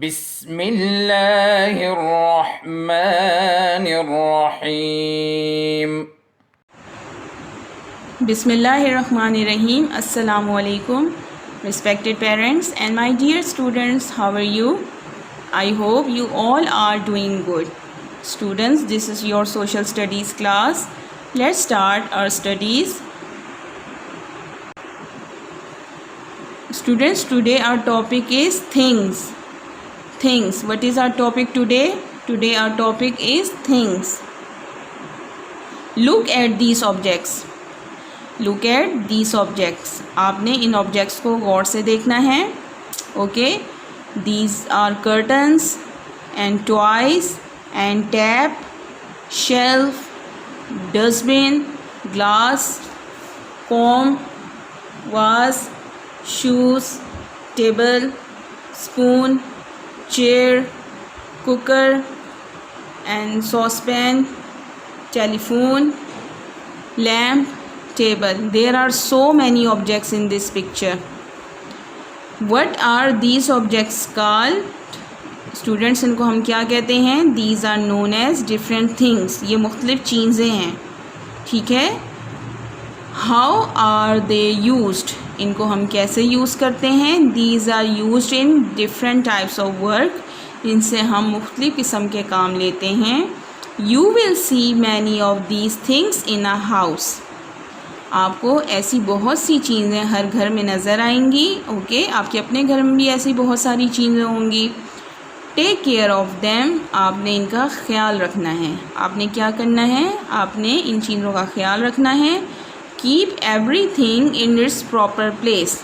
बिस्मिल्लाहिर्रहमानिर्रहीम। Bismillahirrahmanirrahim. Assalamu alaikum. Respected parents and my dear students, how are you? I hope you all are doing good. Students, this is your social studies class. Let's start our studies. Students, today our topic is things. Things. What is our topic today? Today our topic is things. Look at these objects. Look at these objects. आपने इन objects को गौर से देखना है. Okay, these are curtains and toys and tap, shelf, dustbin, glass, comb, vase, shoes, table, spoon, chair, cooker and saucepan, telephone, lamp, table. There are so many objects in this picture. What are these objects called? Students, इनको हम क्या कहते हैं? These are known as different things. ये मुख्तलिफ चीज़ें हैं, ठीक है. How are they used? इनको हम कैसे यूज़ करते हैं? These are used in different types of work. इनसे हम मुख्तलिफ किस्म के काम लेते हैं. You will see many of these things in a house. आपको ऐसी बहुत सी चीज़ें हर घर में नज़र आएंगी. ओके, आपके अपने घर में भी ऐसी बहुत सारी चीज़ें होंगी. Take care of them. आपने इनका ख़्याल रखना है. आपने क्या करना है? आपने इन चीज़ों का ख़्याल रखना है. Keep everything in its proper place.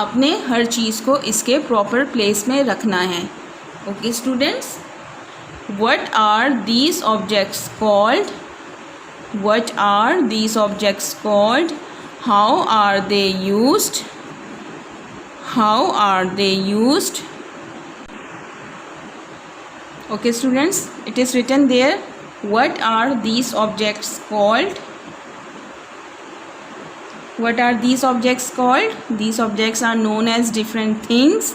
आपने हर चीज़ को इसके प्रॉपर प्लेस में रखना है. Okay students, what are these objects called? What are these objects called? How are they used? How are they used? Okay students, it is written there. What are these objects called? What are these objects called? These objects are known as different things.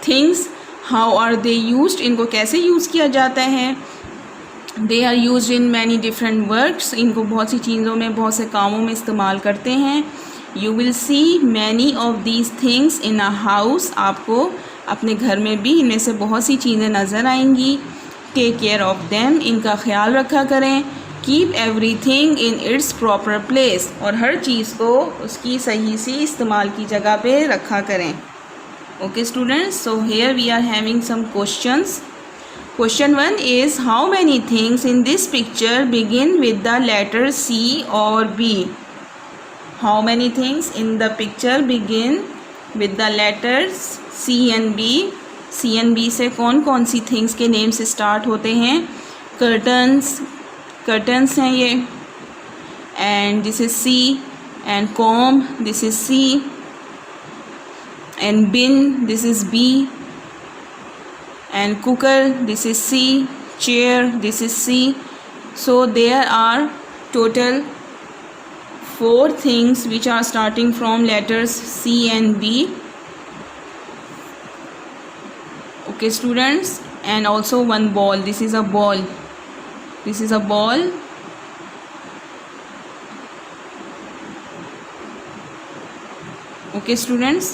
Things, how are they used? इनको कैसे use किया जाता है? They are use in many different works. इनको बहुत सी चीज़ों में, बहुत से कामों में इस्तेमाल करते हैं. You will see many of these things in a house. आपको अपने घर में भी इनमें से बहुत सी चीज़ें नज़र आएंगी. Take care of them. इनका ख्याल रखा करें. Keep everything in its proper place. और हर चीज़ को उसकी सही सी इस्तेमाल की जगह पे रखा करें. Okay students, so here we are having some questions. Question 1 is, how many things in this picture begin with the letter C or B? How many things in the picture begin with the letters C and B? C and B से कौन कौन सी things के name से start होते हैं? curtains हैं ये, and this is C, and comb, this is C, and bin, this is B, and cooker, this is C, chair, this is C. So there are total 4 things which are starting from letters C and B. Okay students, and also one ball. This is a ball. This is a ball. Okay students.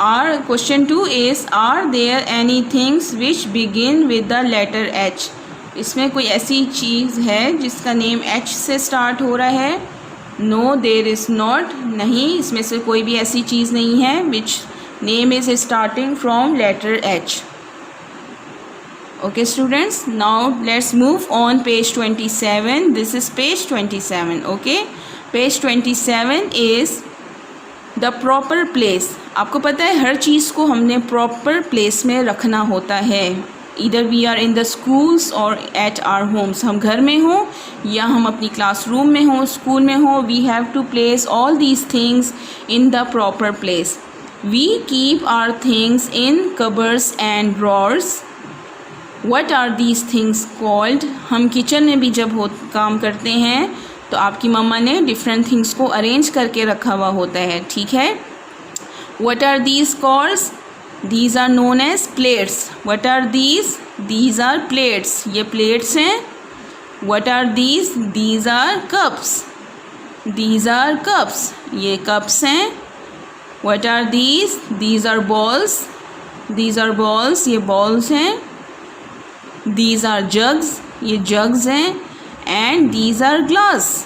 Our question 2 is, are there any things which begin with the letter H? इसमें कोई ऐसी चीज़ है जिसका name H से start हो रहा है? No, there is not. नहीं, इसमें से कोई भी ऐसी चीज़ नहीं है which name is starting from letter H. Okay students, now let's move on page 27. This is page 27. Okay, page 27 is the proper place. आपको पता है हर चीज़ को हमने प्रॉपर प्लेस में रखना होता है. इधर we are in the schools और एट आवर होम्स. हम घर में हों या हम अपनी क्लासरूम में हों, स्कूल में हों, we have to place all these things in the proper place. We keep our things in cupboards and drawers. What are these things called? हम किचन में भी जब काम करते हैं तो आपकी मम्मा ने डिफरेंट थिंग्स को अरेंज करके रखा हुआ होता है, ठीक है. What are these called? These are known as plates. What are these? These are plates. ये plates हैं. What are these? These are cups. These are cups. ये cups हैं. What are these? These are balls. These are balls. ये balls हैं. These are jugs. ये jugs हैं. And these are glasses.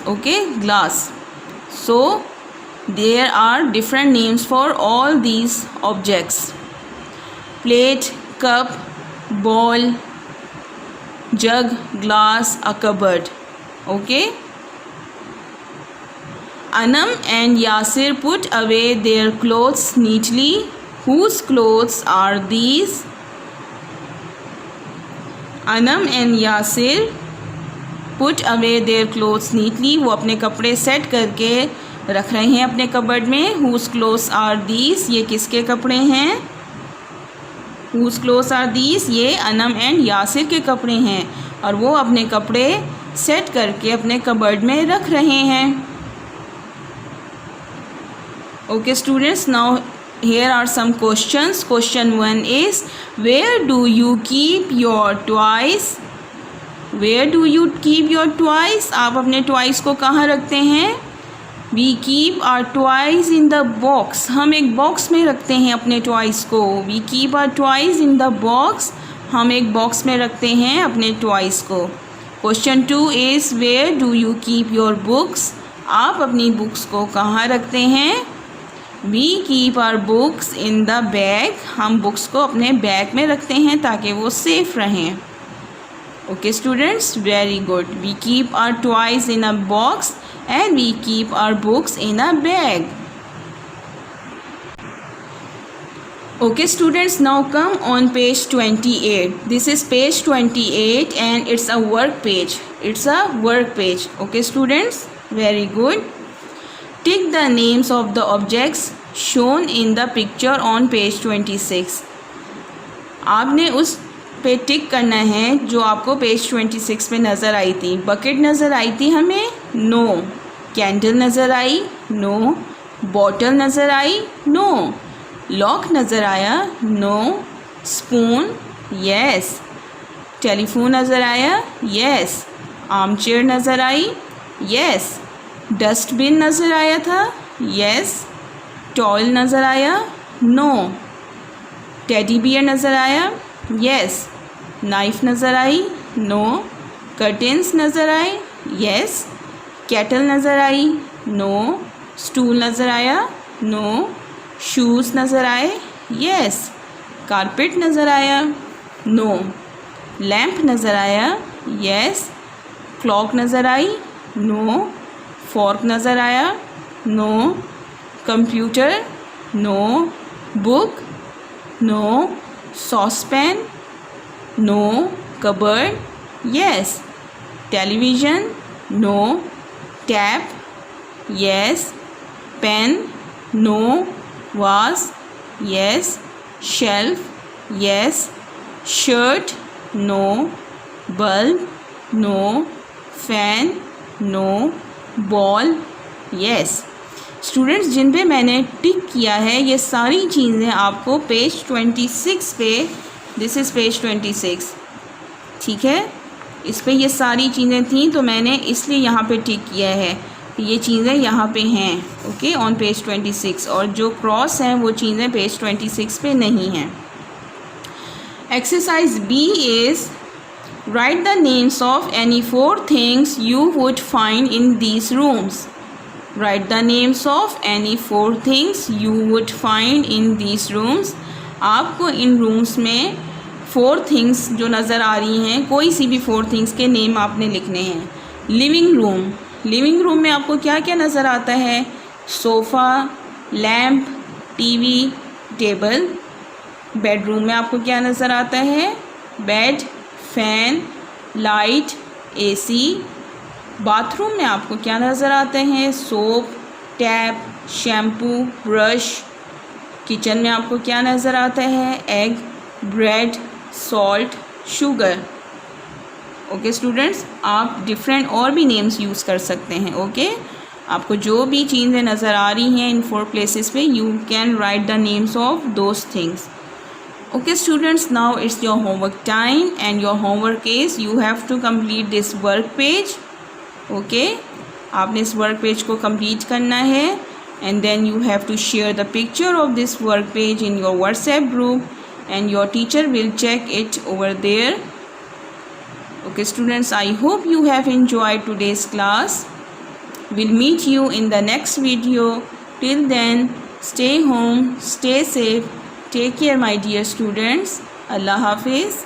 Okay, glass. So there are different names for all these objects: plate, cup, ball, jug, glass, a cupboard. Okay. Anam and Yasir put away their clothes neatly. Whose clothes are these? Anam and Yasir put away their clothes neatly. वो अपने कपड़े set करके रख रहे हैं अपने cupboard में. Whose clothes are these? ये किसके कपड़े हैं? Whose clothes are these? ये अनम एंड यासिर के कपड़े हैं और वो अपने कपड़े सेट करके अपने कबर्ड में रख रहे हैं. Okay students, now here are some questions. Question 1 is, where do you keep your toys? Where do you keep your toys? आप अपने टॉयज़ को कहाँ रखते हैं? We keep our toys in the box. हम एक बॉक्स में रखते हैं अपने टॉयज़ को. We keep our toys in the box. हम एक बॉक्स में रखते हैं अपने टॉयज़ को. Question 2 is, where do you keep your books? आप अपनी बुक्स को कहाँ रखते हैं? We keep our books in the bag. हम बुक्स को अपने बैग में रखते हैं ताकि वो सेफ रहें. Okay students, very good. We keep our toys in a box and we keep our books in a bag. Okay students, now come on page 28. This is page 28 and it's a work page. It's a work page. Okay students, very good. Tick the names of the objects shown in the picture on page 26. आपने उस पे टिक करना है जो आपको page 26 पे नज़र आई थी. बकेट नज़र आई थी हमें? नो. कैंडल नज़र आई? नो. बॉटल नज़र आई? नो. लॉक नज़र आया? नो. स्पून? यस. टेलीफोन नज़र आया? यस. आर्मचेयर नज़र आई? यस. डस्टबिन नज़र आया था? यस. टॉयल नज़र आया? नो. टेडी बियर नज़र आया? यस. नाइफ़ नज़र आई? नो. कर्टेंस नज़र आए? यस. केटल नज़र आई? नो. स्टूल नज़र आया? नो. शूज़ नज़र आए? यस. कारपेट नज़र आया? नो. लैम्प नज़र आया? यस. क्लॉक नज़र आई? नो. फॉर्क नज़र आया? No. Computer? No. Book? No. Saucepan? No. Cupboard? Yes. Television? No. Tap? Yes. Pen? No. Vase? Yes. Shelf? Yes. Shirt? No. Bulb? No. Fan? No. Ball? Yes. Students, जिन पे मैंने टिक किया है ये सारी चीज़ें आपको पेज 26 पे, दिस इज़ पेज 26, ठीक है, इस पे ये सारी चीज़ें थी तो मैंने इसलिए यहाँ पे टिक किया है कि ये चीज़ें यहाँ पे हैं. ओके, ऑन पेज 26, और जो क्रॉस हैं वो चीज़ें पेज 26 पे नहीं हैं. Exercise B is, write the names of any 4 things you would find in these rooms. Write the names of any 4 things you would find in these rooms. आपको इन rooms में 4 थिंग्स जो नज़र आ रही हैं, कोई सी भी 4 थिंग्स के नेम आपने लिखने हैं. लिविंग रूम, लिविंग रूम में आपको क्या क्या नज़र आता है? Sofa, lamp, TV, table. Bedroom में आपको क्या नज़र आता है? Bed, fan, light, AC. Bathroom में आपको क्या नज़र आते हैं? Soap, tap, shampoo, brush. Kitchen में आपको क्या नज़र आता है? Egg, bread, salt, sugar. Okay students, आप डिफरेंट और भी नेम्स यूज़ कर सकते हैं. ओके, आपको जो भी चीज़ें नज़र आ रही हैं इन 4 प्लेसेस पे, you can write the names of those things. Okay students, now it's your homework time and your homework is you have to complete this work page. Okay, आपने इस work page को complete करना है and then you have to share the picture of this work page in your WhatsApp group and your teacher will check it over there. Okay students, I hope you have enjoyed today's class. We'll meet you in the next video. Till then, stay home, stay safe. Take care my dear students. Allah Hafiz.